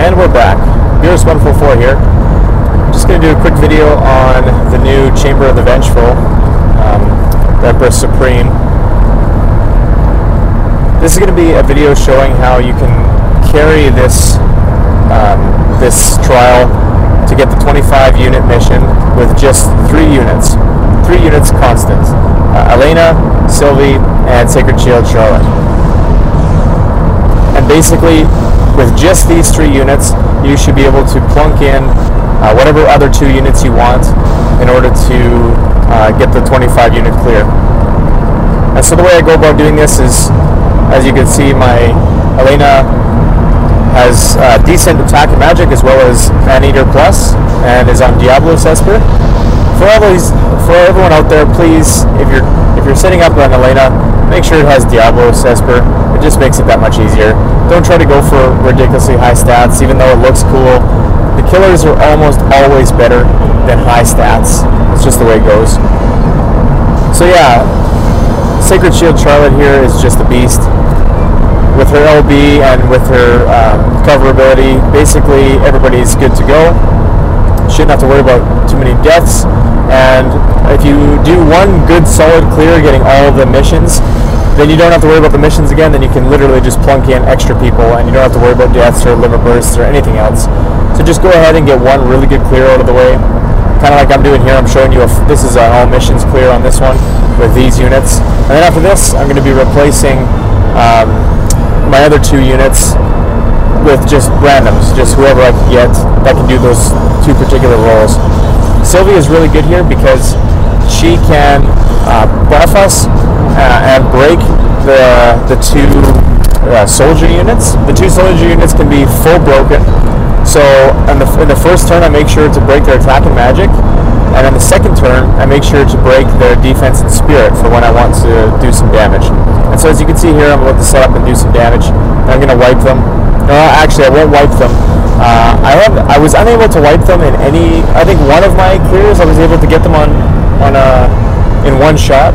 And we're back. Beerus 144 here. I'm just going to do a quick video on the new Chamber of the Vengeful, the Empress Supreme. This is going to be a video showing how you can carry this this trial to get the 25 unit mission with just 3 units. 3 units constant. Elena, Sylvie, and Sacred Shield Charlotte. And basically, with just these 3 units, you should be able to plunk in whatever other 2 units you want in order to get the 25 unit clear. And so the way I go about doing this is, as you can see, my Elena has decent attack and magic as well as Maneater Plus, and is on Diablos Esper. For everyone out there, please, if you're setting up an Elena, make sure it has Diablos Esper. It just makes it that much easier. Don't try to go for ridiculously high stats, even though it looks cool. The killers are almost always better than high stats. It's just the way it goes. So yeah, Sacred Shield Charlotte here is just a beast. With her LB and with her cover ability, basically everybody's good to go. Shouldn't have to worry about too many deaths. And if you do one good solid clear getting all of the missions, then you don't have to worry about the missions again. Then you can literally just plunk in extra people and you don't have to worry about deaths or liver bursts or anything else. So just go ahead and get one really good clear out of the way. Kind of like I'm doing here, I'm showing you this is an all missions clear on this one with these units. And then after this, I'm going to be replacing my other 2 units with just randoms, just whoever I can get that can do those 2 particular roles. Sylvie is really good here because she can buff us and break the 2 soldier units. The 2 soldier units can be full broken. So in the first turn, I make sure to break their attack and magic, and in the second turn, I make sure to break their defense and spirit for when I want to do some damage. And so as you can see here, I'm about to set up and do some damage. And I'm going to wipe them. No, actually, I won't wipe them. I was unable to wipe them in any. I think one of my clears, I was able to get them in one shot.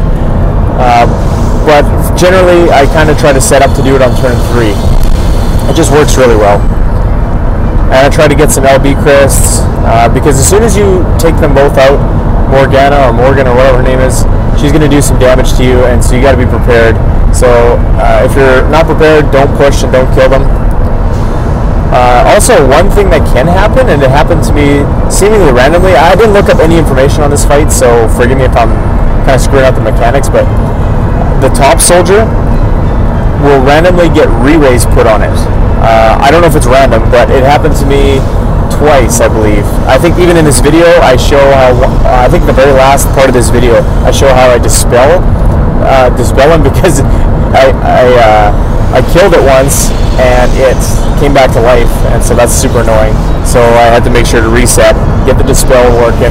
But generally, I kind of try to set up to do it on turn 3. It just works really well. And I try to get some LB crests, because as soon as you take them both out, Morgan or whatever her name is, she's going to do some damage to you, and so you got to be prepared. So if you're not prepared, don't push and don't kill them. Also, one thing that can happen, and it happened to me seemingly randomly, I didn't look up any information on this fight, so forgive me if I'm kind of screwing up the mechanics, but the top soldier will randomly get re-raise put on it. I don't know if it's random, but it happened to me twice, I believe. I think even in this video, I show how, I think the very last part of this video, I show how I dispel him because I killed it once and it came back to life, and so that's super annoying. So I had to make sure to reset, get the dispel working,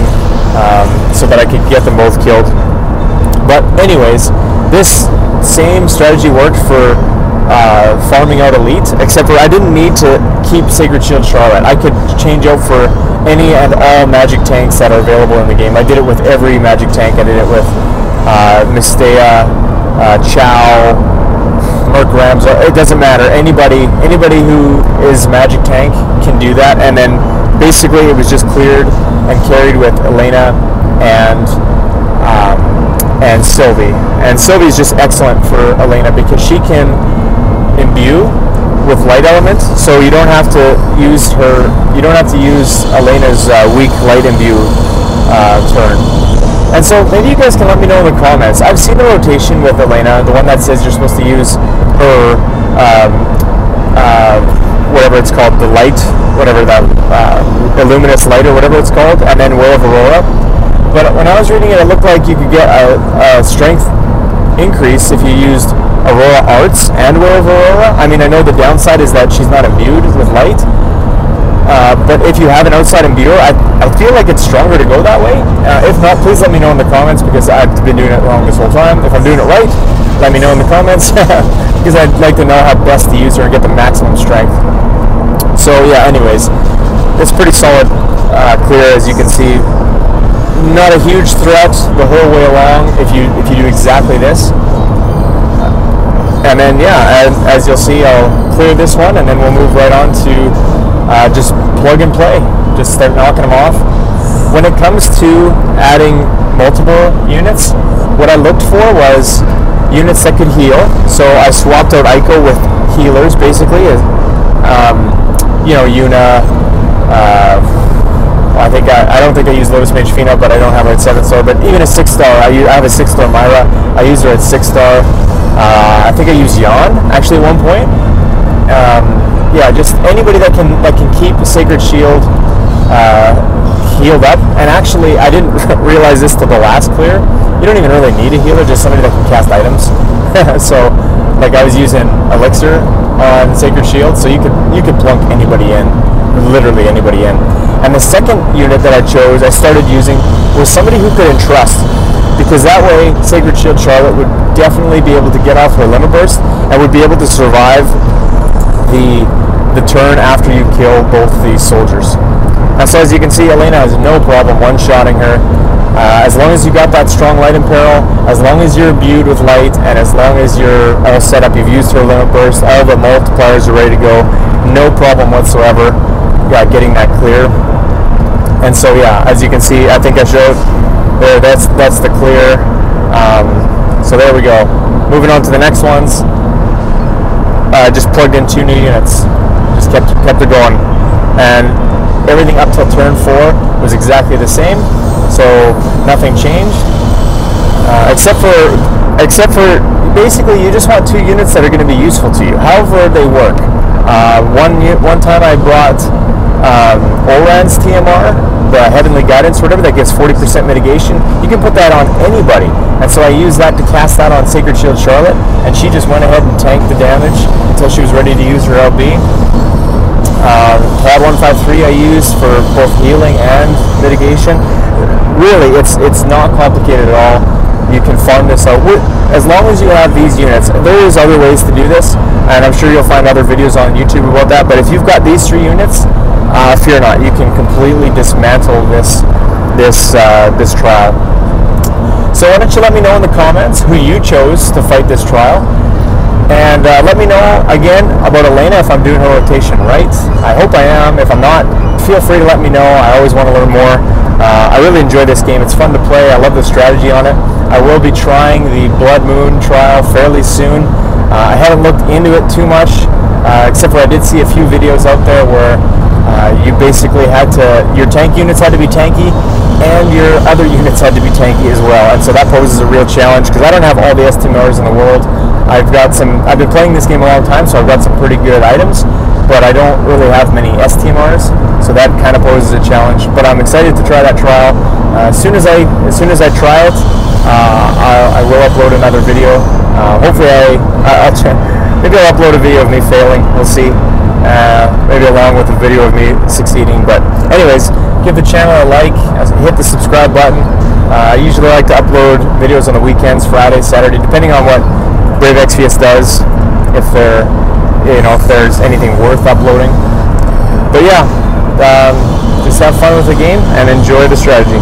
so that I could get them both killed. But anyways, this same strategy worked for farming out elite, except for I didn't need to keep Sacred Shield Charlotte. I could change out for any and all magic tanks that are available in the game. I did it with every magic tank. I did it with Mistea, Chow, Merc Rams. It doesn't matter. Anybody who is magic tank can do that. And then basically it was just cleared and carried with Elena and Sylvie. And Sylvie is just excellent for Elena because she can imbue with light element, so you don't have to use Elena's weak light imbue turn. And so maybe you guys can let me know in the comments. I've seen the rotation with Elena, the one that says you're supposed to use her whatever it's called, the light, whatever that Illuminous light or whatever it's called, and then Way of Aurora. But when I was reading it, it looked like you could get a strength increase if you used Aurora Arts and Way of Aurora. I mean, I know the downside is that she's not imbued with light, but if you have an outside imbuer, I feel like it's stronger to go that way. If not, please let me know in the comments, because I've been doing it wrong this whole time. If I'm doing it right, let me know in the comments, because I'd like to know how best to use her and get the maximum strength. So yeah, anyways, it's pretty solid clear, as you can see. Not a huge threat the whole way along if you do exactly this. And then yeah, as you'll see, I'll clear this one, and then we'll move right on to just plug and play. Just start knocking them off. When it comes to adding multiple units, what I looked for was units that could heal. So I swapped out Ico with healers, basically. You know, Yuna. I don't think I use Lotus Mage Fina, but I don't have her at 7-star. But even a 6-star, I have a 6-star Myra. I use her at 6-star. I think I use Yan actually at one point. Yeah, just anybody that can keep the Sacred Shield healed up. And actually, I didn't realize this till the last clear. You don't even really need a healer, just somebody that can cast items. So, like I was using Elixir on Sacred Shield, so you could plunk anybody in, literally anybody in. And the second unit that I chose, I started using, was somebody who could entrust, because that way Sacred Shield Charlotte would definitely be able to get off her limit burst and would be able to survive the turn after you kill both these soldiers. And so as you can see, Elena has no problem one-shotting her. As long as you got that strong light in peril, as long as you're imbued with light, and as long as you're all set up, you've used her limit burst, all the multipliers are ready to go, no problem whatsoever getting that clear. And so yeah, as you can see, I think I showed there, that's the clear. So there we go. Moving on to the next ones. Just plugged in 2 new units. Just kept it going. And everything up till turn 4 was exactly the same. So nothing changed. Except for basically you just want 2 units that are going to be useful to you, however they work. One time I brought Oran's TMR, the Heavenly Guidance or whatever, that gives 40% mitigation. You can put that on anybody. And so I used that to cast that on Sacred Shield Charlotte, and she just went ahead and tanked the damage until she was ready to use her LB. Pad 153 I used for both healing and mitigation. Really, it's not complicated at all. You can farm this out as long as you have these units. There is other ways to do this, and I'm sure you'll find other videos on YouTube about that. But if you've got these 3 units, fear not, you can completely dismantle this trial. So why don't you let me know in the comments who you chose to fight this trial, and let me know again about Elena if I'm doing her rotation right. I hope I am. If I'm not, feel free to let me know. I always want to learn more. I really enjoy this game. It's fun to play. I love the strategy on it. I will be trying the Blood Moon trial fairly soon. I haven't looked into it too much, except for I did see a few videos out there where you basically your tank units had to be tanky, and your other units had to be tanky as well. And so that poses a real challenge, because I don't have all the STMRs in the world. I've been playing this game a long time, so I've got some pretty good items, but I don't really have many STMRs, so that kind of poses a challenge. But I'm excited to try that trial. As soon as I try it, I will upload another video. Hopefully maybe I'll upload a video of me failing. We'll see. Maybe along with a video of me succeeding. But anyways, give the channel a like, hit the subscribe button. I usually like to upload videos on the weekends, Friday, Saturday, depending on what Brave XVS does, if there's anything worth uploading. But yeah, just have fun with the game and enjoy the strategy.